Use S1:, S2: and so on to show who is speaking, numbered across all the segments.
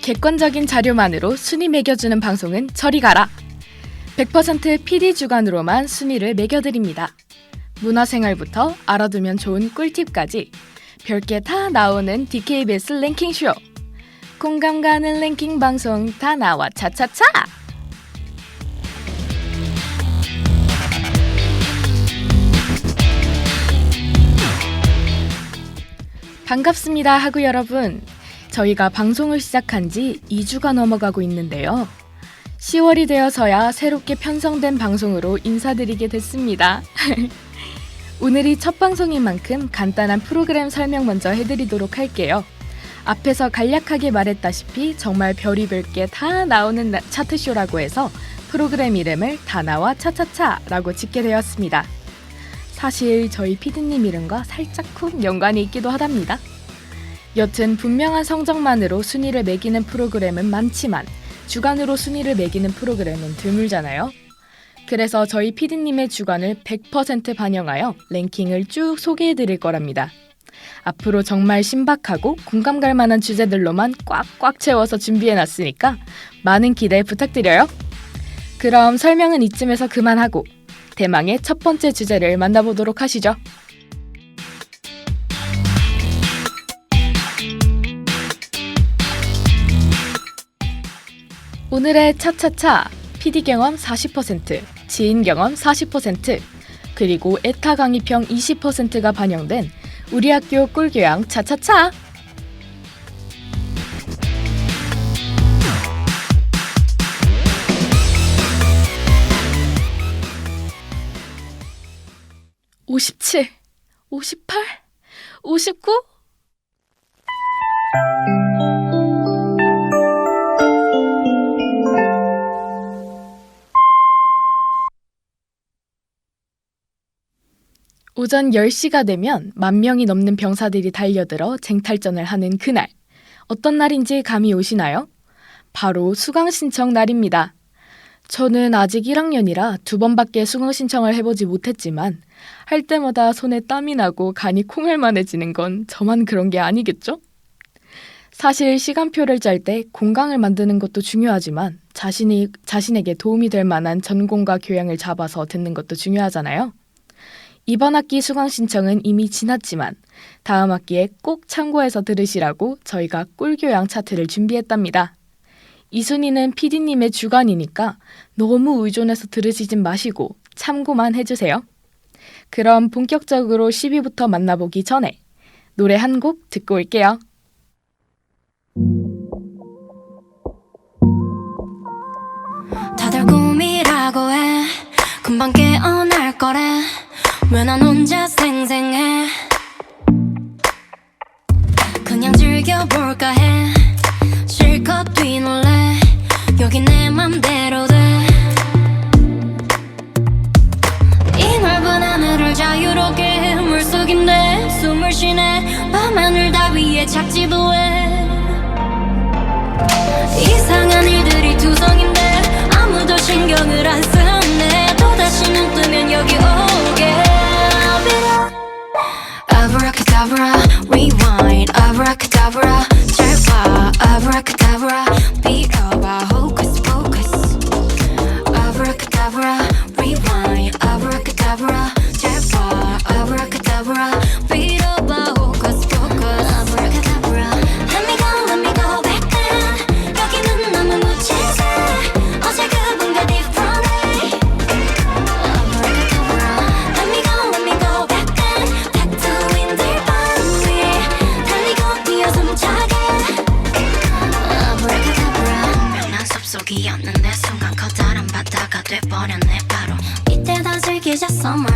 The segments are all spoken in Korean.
S1: 객관적인 자료만으로 순위 매겨주는 방송은 저리 가라. 100% PD 주관으로만 순위를 매겨드립니다. 문화생활부터 알아두면 좋은 꿀팁까지 별게 다 나오는 DKBS 랭킹쇼. 공감 가는 랭킹 방송 다 나와 차차차! 반갑습니다 하구 여러분. 저희가 방송을 시작한 지 2주가 넘어가고 있는데요. 10월이 되어서야 새롭게 편성된 방송으로 인사드리게 됐습니다. 오늘이 첫 방송인 만큼 간단한 프로그램 설명 먼저 해드리도록 할게요. 앞에서 간략하게 말했다시피 정말 별의별 게 다 나오는 차트쇼라고 해서 프로그램 이름을 다 나와 차차차라고 짓게 되었습니다. 사실 저희 피디님 이름과 살짝쿵 연관이 있기도 하답니다. 여튼 분명한 성적만으로 순위를 매기는 프로그램은 많지만 주관으로 순위를 매기는 프로그램은 드물잖아요. 그래서 저희 피디님의 주관을 100% 반영하여 랭킹을 쭉 소개해드릴 거랍니다. 앞으로 정말 신박하고 공감 갈 만한 주제들로만 꽉꽉 채워서 준비해놨으니까 많은 기대 부탁드려요. 그럼 설명은 이쯤에서 그만하고 대망의 첫 번째 주제를 만나보도록 하시죠. 오늘의 차차차, PD 경험 40%, 지인 경험 40%, 그리고 에타 강의평 20%가 반영된 우리 학교 꿀교양 차차차! (57), (58), (59) 오전 10시가 되면 10,000명이 넘는 병사들이 달려들어 쟁탈전을 하는 그날. 어떤 날인지 감이 오시나요? 바로 수강 신청 날입니다. 저는 아직 1학년이라 2번밖에 수강 신청을 해보지 못했지만 할 때마다 손에 땀이 나고 간이 콩알만해지는 건 저만 그런 게 아니겠죠? 사실 시간표를 짤 때 공강을 만드는 것도 중요하지만 자신에게 도움이 될 만한 전공과 교양을 잡아서 듣는 것도 중요하잖아요. 이번 학기 수강 신청은 이미 지났지만 다음 학기에 꼭 참고해서 들으시라고 저희가 꿀교양 차트를 준비했답니다. 이 순위는 PD님의 주관이니까 너무 의존해서 들으시진 마시고 참고만 해주세요. 그럼 본격적으로 10위부터 만나보기 전에 노래 한 곡 듣고 올게요.
S2: 다들 꿈이라고 해 금방 깨어날 거래 왜 난 혼자 생생해 그냥 즐겨볼까 해 실컷 뒤놀래 여기 내 맘대로 돼 이 넓은 하늘을 자유롭게 물속인데 숨을 쉬네 밤하늘 따위에 착지도 해 이상한 일들이 투성인데 아무도 신경을 안 쓰네 또다시 눈 뜨면 여기 오게 Abracadabra, rewind Abracadabra, 잘 봐 Abracadabra, 빌어봐 Hocus pocus Abracadabra, rewind Abracadabra, 잘 봐 Abracadabra, 빌어봐 Hocus pocus Abracadabra, let me go back then 여기는 너무 무채색 어제 그분과 different Abracadabra, let me go back then 타투인들 반 위에 달리고 뛰어 숨차게 Abracadabra 난 숲속이었는데 순간 커다란 바다가 돼버렸네 바로 이때 다 즐기자 summer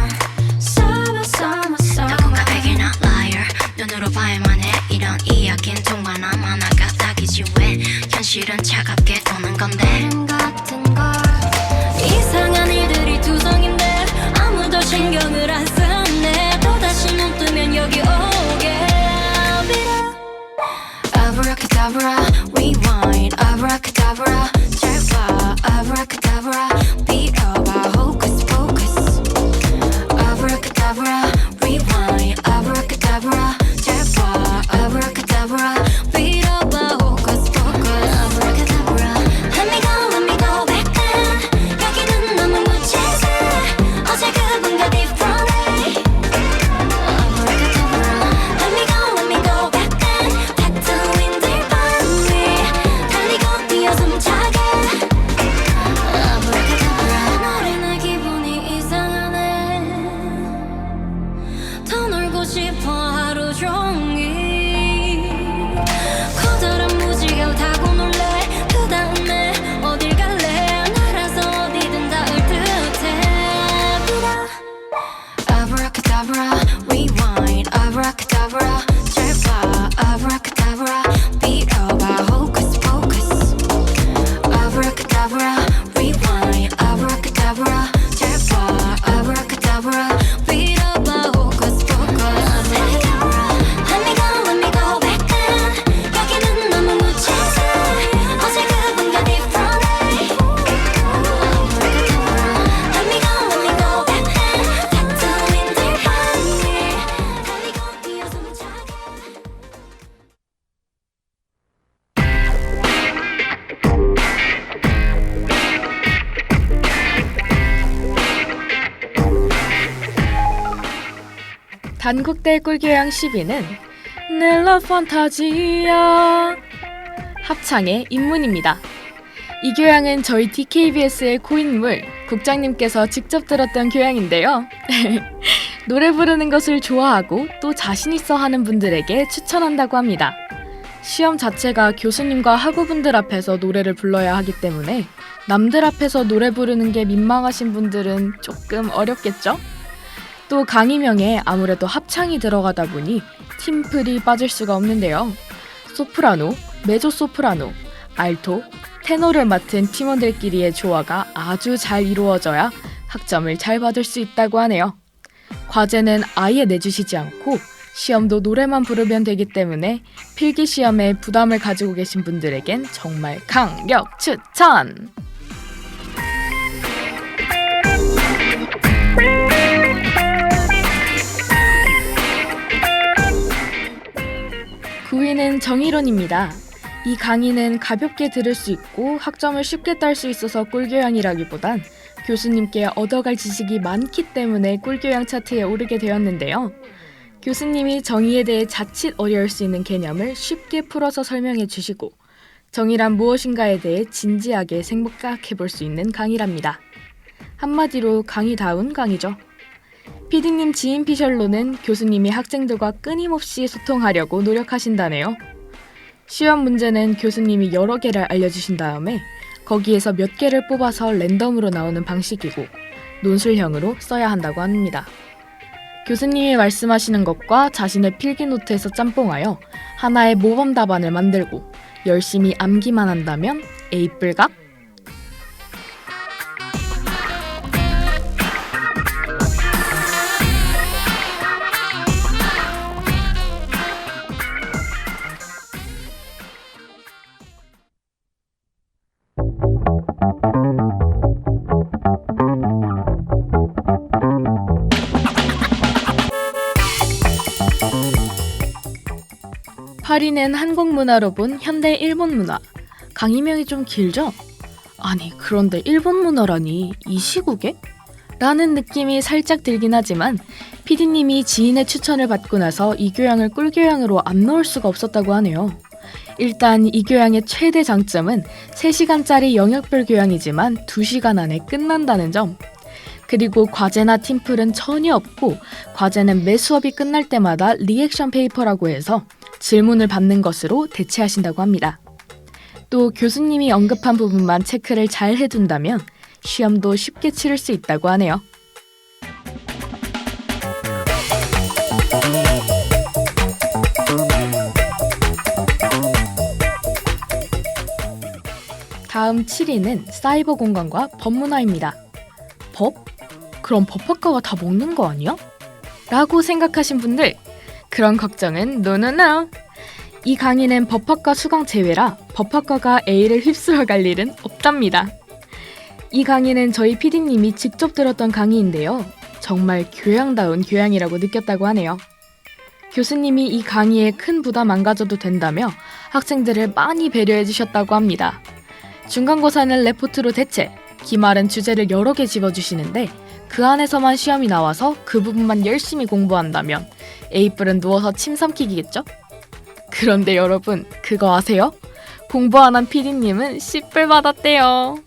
S2: 누군가 begging out liar 눈으로 봐야만 해 이런 이야기는 통과나 만화가 딱이지 왜 현실은 차갑게 도는 건데 같은 걸 이상한 일들이 투성인데 아무도 신경을 안 쓰네 또다시 눈 뜨면 여기 오게 Abracadabra, rewind Abracadabra, 잘 봐 Abracadabra, 빌어봐 Hocus pocus Abracadabra, rewind Abracadabra, 잘 봐 Abracadabra, 빌어봐 Hocus pocus
S1: 단국대 꿀교양 10위는 넬라 판타지야 합창의 입문입니다. 이 교양은 저희 DKBS의 고인물 국장님께서 직접 들었던 교양인데요. 노래 부르는 것을 좋아하고 또 자신 있어 하는 분들에게 추천한다고 합니다. 시험 자체가 교수님과 학우분들 앞에서 노래를 불러야 하기 때문에 남들 앞에서 노래 부르는 게 민망하신 분들은 조금 어렵겠죠? 또 강의명에 아무래도 합창이 들어가다 보니 팀플이 빠질 수가 없는데요. 소프라노, 메조소프라노, 알토, 테너를 맡은 팀원들끼리의 조화가 아주 잘 이루어져야 학점을 잘 받을 수 있다고 하네요. 과제는 아예 내주시지 않고 시험도 노래만 부르면 되기 때문에 필기시험에 부담을 가지고 계신 분들에겐 정말 강력 추천! 9위는 정의론입니다. 이 강의는 가볍게 들을 수 있고 학점을 쉽게 딸 수 있어서 꿀교양이라기보단 교수님께 얻어갈 지식이 많기 때문에 꿀교양 차트에 오르게 되었는데요. 교수님이 정의에 대해 자칫 어려울 수 있는 개념을 쉽게 풀어서 설명해 주시고 정의란 무엇인가에 대해 진지하게 생각해 볼 수 있는 강의랍니다. 한마디로 강의다운 강의죠. PD님 지인 피셜로는 교수님이 학생들과 끊임없이 소통하려고 노력하신다네요. 시험 문제는 교수님이 여러 개를 알려주신 다음에 거기에서 몇 개를 뽑아서 랜덤으로 나오는 방식이고 논술형으로 써야 한다고 합니다. 교수님이 말씀하시는 것과 자신의 필기노트에서 짬뽕하여 하나의 모범 답안을 만들고 열심히 암기만 한다면 A뿔각? 파리는 한국 문화로 본 현대 일본 문화. 강의명이 좀 길죠? 아니 그런데 일본 문화라니 이 시국에? 라는 느낌이 살짝 들긴 하지만 PD님이 지인의 추천을 받고 나서 이 교양을 꿀교양으로 안 넣을 수가 없었다고 하네요. 일단 이 교양의 최대 장점은 3시간짜리 영역별 교양이지만 2시간 안에 끝난다는 점. 그리고 과제나 팀플은 전혀 없고 과제는 매 수업이 끝날 때마다 리액션 페이퍼라고 해서 질문을 받는 것으로 대체하신다고 합니다. 또 교수님이 언급한 부분만 체크를 잘 해둔다면 시험도 쉽게 치를 수 있다고 하네요. 다음 7위는 사이버 공간과 법문화입니다. 법? 그럼 법학과가 다 먹는 거 아니야? 라고 생각하신 분들 그런 걱정은 노노노! 이 강의는 법학과 수강 제외라 법학과가 A를 휩쓸어 갈 일은 없답니다. 이 강의는 저희 PD님이 직접 들었던 강의인데요. 정말 교양다운 교양이라고 느꼈다고 하네요. 교수님이 이 강의에 큰 부담 안 가져도 된다며 학생들을 많이 배려해 주셨다고 합니다. 중간고사는 레포트로 대체, 기말은 주제를 여러 개 집어주시는데 그 안에서만 시험이 나와서 그 부분만 열심히 공부한다면 A뿔은 누워서 침 삼키기겠죠? 그런데 여러분 그거 아세요? 공부 안 한 PD님은 C뿔 받았대요.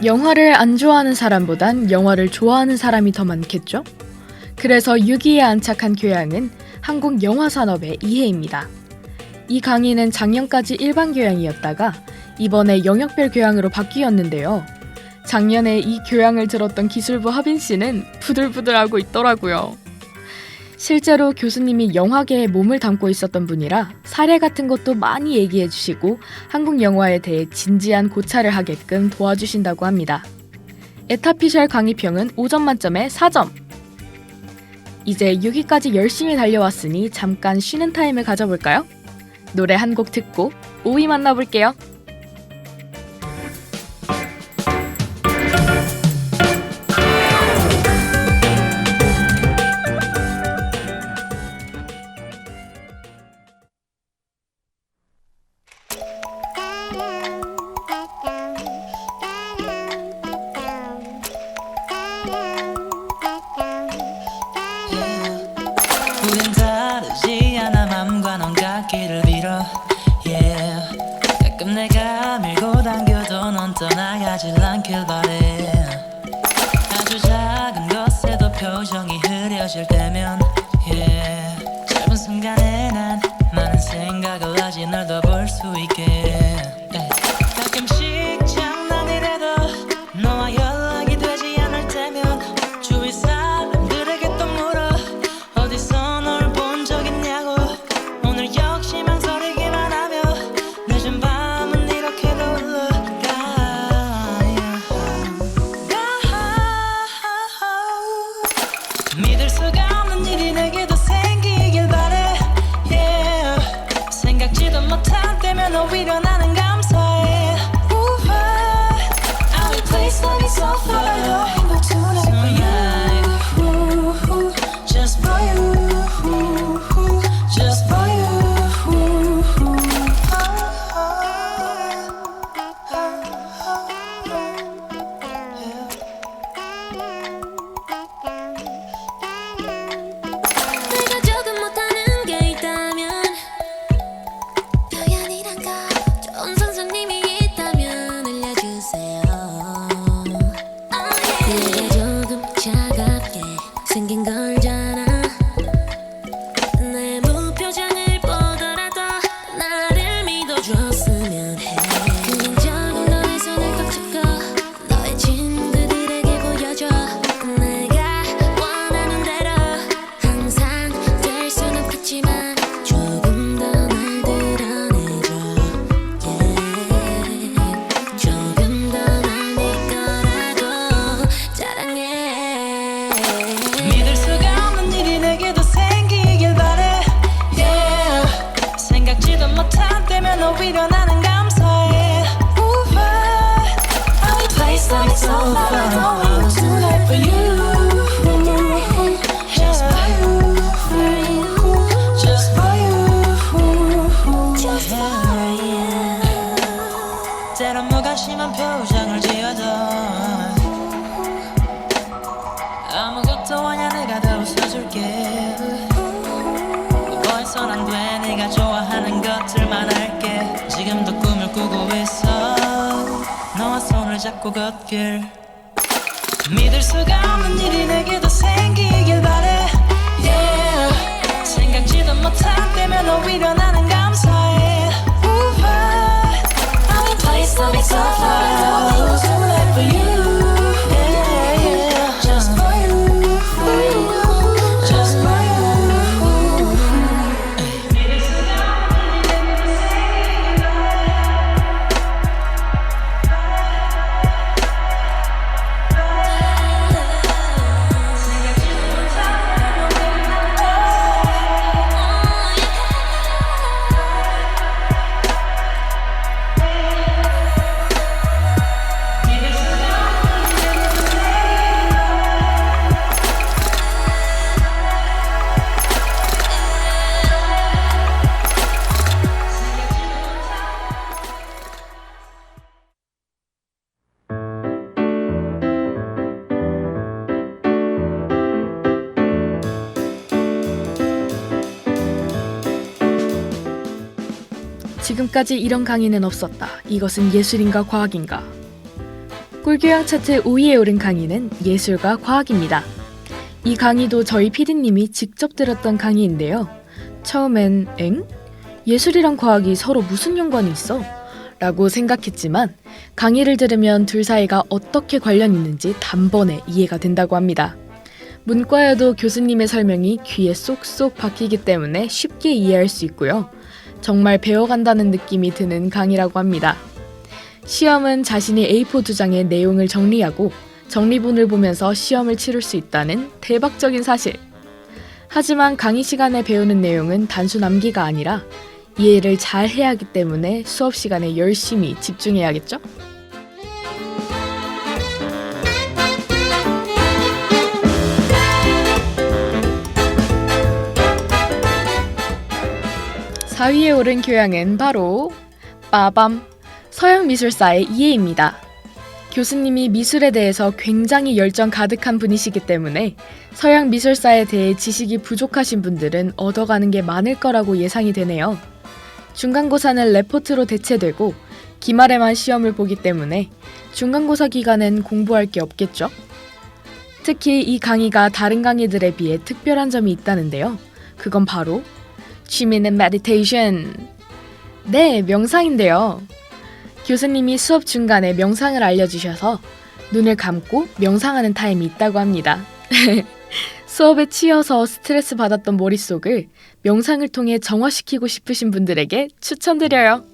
S1: 영화를 안 좋아하는 사람보단 영화를 좋아하는 사람이 더 많겠죠? 그래서 6위에 안착한 교양은 한국 영화 산업의 이해입니다. 이 강의는 작년까지 일반 교양이었다가 이번에 영역별 교양으로 바뀌었는데요. 작년에 이 교양을 들었던 기술부 하빈 씨는 부들부들하고 있더라고요. 실제로 교수님이 영화계에 몸을 담고 있었던 분이라 사례 같은 것도 많이 얘기해 주시고 한국 영화에 대해 진지한 고찰을 하게끔 도와주신다고 합니다. 에타피셜 강의평은 5점 만점에 4점! 이제 6위까지 열심히 달려왔으니 잠깐 쉬는 타임을 가져볼까요? 노래 한 곡 듣고 5위 만나볼게요.
S3: 우린 다르지 않아 맘과 넌 같기를 빌어 yeah. 가끔 내가 밀고 당겨도 넌 떠나가질 않길 바래 아주 작은 것에도 표정이 흐려질 때면 yeah. 짧은 순간에 난 많은 생각을 하지 널 더 볼 수 있게 yeah. 가끔씩 장난이라도 너와 연락이 되지 않을 때면 주위 사람들에게 또 물어 어디서 널 본 적 있냐고 오늘 역시 망설이기만 하며 늦은 밤은 이렇게도 흘러가 믿을 수가 없는 일이 내게도 생기길 바래 yeah. 생각지도 못한 때면 오히려 나는 감사해 I will place love so far 행복 tonight for you just for you just for you
S2: 내가 조금 못하는 게 있다면 표현이란 거 좋은 선생님이 있다면 알려주세요 내가 조금 차갑게 생긴 걸잖아 내 무표정을 보더라도 나를 믿어줬으면 해 그냥 조금 너의 손을 꽉 잡고 너의 친구들에게 보여줘 내가 원하는 대로 항상 될 순 없겠지만 조금 더 날 드러내줘 yeah. 조금 더 날 네 거라고 자랑해
S3: 믿을 수가 없는 일이 내게도 생기길 바래 yeah. 생각지도 못한 때면 오히려 나는 감사해 I will place love so far tonight for you just for you just for you
S2: Just for you
S3: 때론 무관심한 표정을 지어도 아무것도 아냐 내가 더 웃어줄게 벌써 난 돼 네가 좋아하는 것들만 할게 지금도 꿈을 꾸고 있어 너와 손을 잡고 걷길 믿을 수가 없는 일이 내게도 생기길 바래 yeah. 생각지도 못한 때면 오히려 나는 감사해 I will place love so far tonight for you yeah, yeah. Just for you just for you
S1: 지금까지 이런 강의는 없었다. 이것은 예술인가 과학인가? 꿀교양 차트 5위에 오른 강의는 예술과 과학입니다. 이 강의도 저희 PD님이 직접 들었던 강의인데요. 처음엔 엥? 예술이랑 과학이 서로 무슨 연관이 있어? 라고 생각했지만 강의를 들으면 둘 사이가 어떻게 관련 있는지 단번에 이해가 된다고 합니다. 문과여도 교수님의 설명이 귀에 쏙쏙 박히기 때문에 쉽게 이해할 수 있고요. 정말 배워간다는 느낌이 드는 강의라고 합니다. 시험은 자신이 A4 2장의 내용을 정리하고 정리본을 보면서 시험을 치를 수 있다는 대박적인 사실. 하지만 강의 시간에 배우는 내용은 단순 암기가 아니라 이해를 잘 해야 하기 때문에 수업 시간에 열심히 집중해야겠죠? 사위에 오른 교양은 바로 빠밤! 서양미술사의 이해입니다. 교수님이 미술에 대해서 굉장히 열정 가득한 분이시기 때문에 서양미술사에 대해 지식이 부족하신 분들은 얻어가는 게 많을 거라고 예상이 되네요. 중간고사는 레포트로 대체되고 기말에만 시험을 보기 때문에 중간고사 기간엔 공부할 게 없겠죠? 특히 이 강의가 다른 강의들에 비해 특별한 점이 있다는데요. 그건 바로 취미는 메디테이션. 네, 명상인데요. 교수님이 수업 중간에 명상을 알려주셔서 눈을 감고 명상하는 타임이 있다고 합니다. 수업에 치여서 스트레스 받았던 머릿속을 명상을 통해 정화시키고 싶으신 분들에게 추천드려요.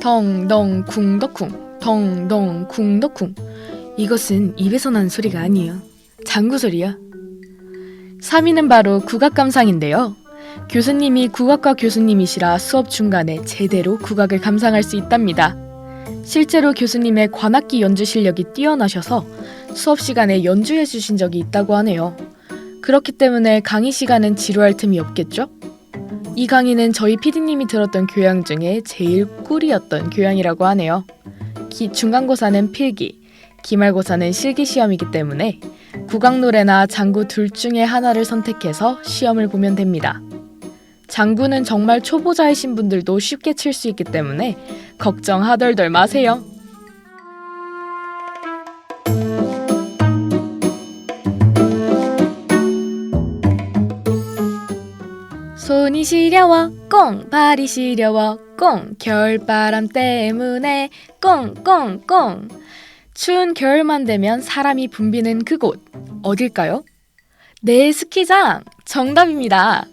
S1: 덩덩쿵덕쿵 덩덩쿵덕쿵. 이것은 입에서 나는 소리가 아니에요. 장구 소리야. 3위는 바로 국악감상인데요. 교수님이 국악과 교수님이시라 수업 중간에 제대로 국악을 감상할 수 있답니다. 실제로 교수님의 관악기 연주 실력이 뛰어나셔서 수업 시간에 연주해 주신 적이 있다고 하네요. 그렇기 때문에 강의 시간은 지루할 틈이 없겠죠? 이 강의는 저희 PD님이 들었던 교양 중에 제일 꿀이었던 교양이라고 하네요. 중간고사는 필기, 기말고사는 실기시험이기 때문에 국악노래나 장구 둘 중에 하나를 선택해서 시험을 보면 됩니다. 장구는 정말 초보자이신 분들도 쉽게 칠 수 있기 때문에 걱정 하덜덜 마세요. 손이 시려워 꽁, 발이 시려워 꽁, 겨울바람 때문에 꽁꽁꽁. 추운 겨울만 되면 사람이 붐비는 그곳, 어딜까요? 네, 스키장! 정답입니다.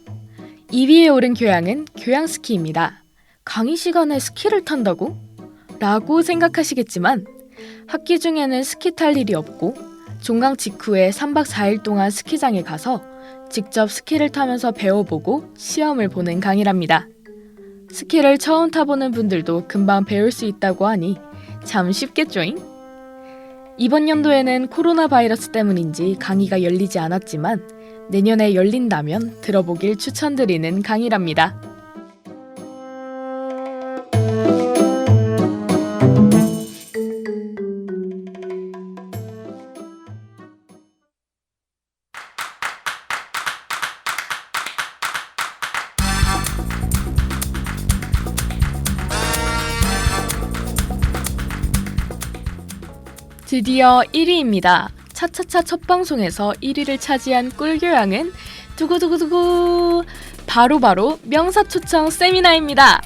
S1: 2위에 오른 교양은 교양스키입니다. 강의 시간에 스키를 탄다고? 라고 생각하시겠지만 학기 중에는 스키 탈 일이 없고 종강 직후에 3박 4일 동안 스키장에 가서 직접 스키를 타면서 배워보고 시험을 보는 강의랍니다. 스키를 처음 타보는 분들도 금방 배울 수 있다고 하니 참 쉽겠죠잉? 이번 연도에는 코로나 바이러스 때문인지 강의가 열리지 않았지만 내년에 열린다면 들어보길 추천드리는 강의랍니다. 드디어 1위입니다. 차차차 첫 방송에서 1위를 차지한 꿀교양은 두구두구두구 바로 명사초청 세미나입니다.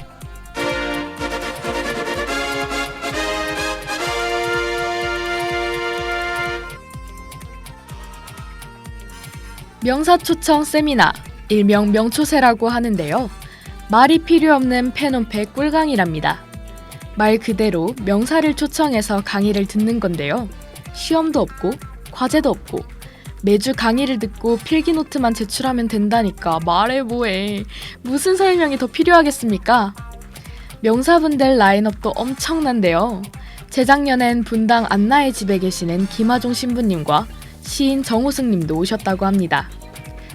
S1: 명사초청 세미나, 일명 명초세라고 하는데요. 말이 필요 없는 펜온페 꿀강의랍니다. 말 그대로 명사를 초청해서 강의를 듣는 건데요. 시험도 없고 과제도 없고 매주 강의를 듣고 필기노트만 제출하면 된다니까 말해 뭐해. 무슨 설명이 더 필요하겠습니까? 명사분들 라인업도 엄청난데요. 재작년엔 분당 안나의 집에 계시는 김하종 신부님과 시인 정호승님도 오셨다고 합니다.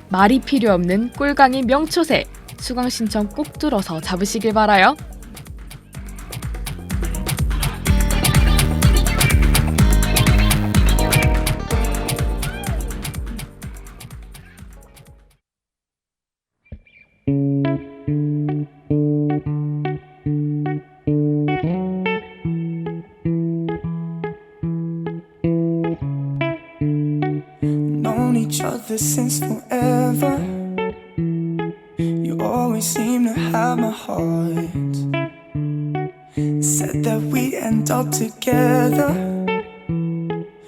S1: 말이 필요 없는 꿀강의 명초세, 수강 신청 꼭 뚫어서 잡으시길 바라요.
S4: Known each other since forever. You always seem to have my heart. Said that we'd end up together,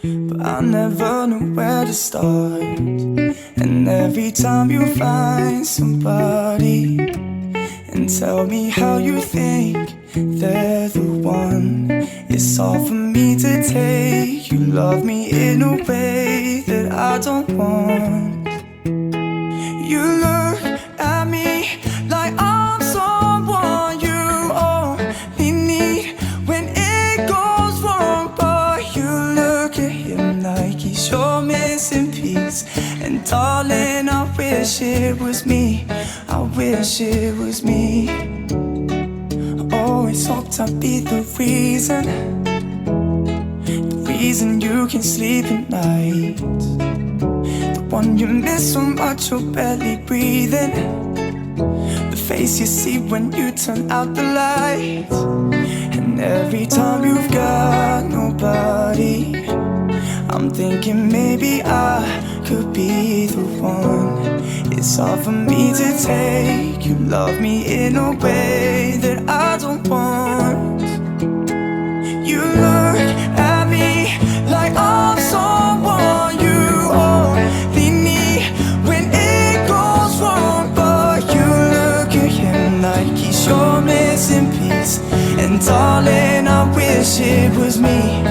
S4: but I never knew where to start. And every time you find somebody and tell me how you think they're the one, it's hard for me to take. You love me in a way that I don't want. You look at me like I'm someone you only need when it goes wrong, but you look at him like he's your missing piece. And darling, I wish it was me. I wish it was me. I always hoped I'd be the reason you can sleep at night. The one you miss so much you're barely breathing. The face you see when you turn out the lights. And every time you've got nobody, I'm thinking maybe I could be the one. It's hard for me to take. You love me in a way that I don't want. You look at me like I'm someone you only need when it goes wrong, but you look at him like he's your missing piece. And darling, I wish it was me.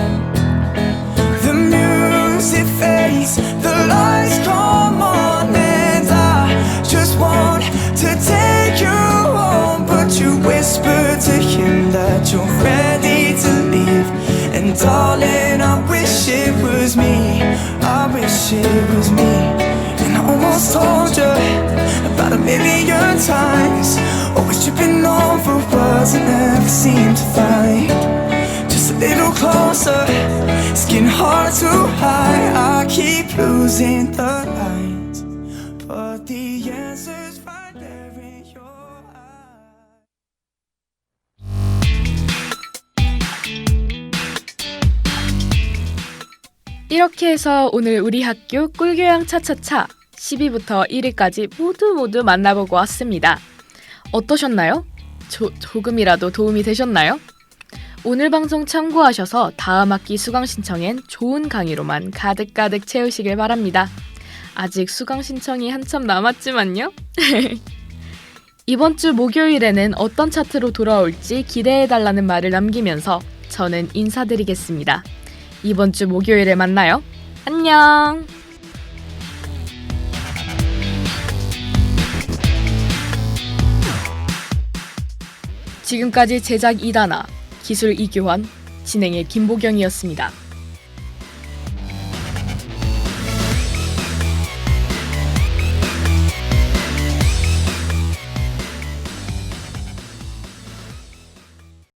S4: The music fades, the lights come on, and I just want to take you home, but you whisper to him that you're ready to leave. And darling, I wish it was me. I wish it was me. And I almost told you about 1,000,000 times, always tripping over words I never seem to find. Just a little closer, it's getting hard to hide. I keep losing the lines, but the answer's right there in your eyes.
S1: 이렇게 해서 오늘 우리 학교 꿀교양 차차차 10위부터 1위까지 모두 만나보고 왔습니다. 어떠셨나요? 조금이라도 도움이 되셨나요? 오늘 방송 참고하셔서 다음 학기 수강 신청엔 좋은 강의로만 가득가득 채우시길 바랍니다. 아직 수강 신청이 한참 남았지만요. 이번 주 목요일에는 어떤 차트로 돌아올지 기대해달라는 말을 남기면서 저는 인사드리겠습니다. 이번 주 목요일에 만나요. 안녕! 지금까지 제작 이다나, 기술 이규환, 진행의 김보경이었습니다.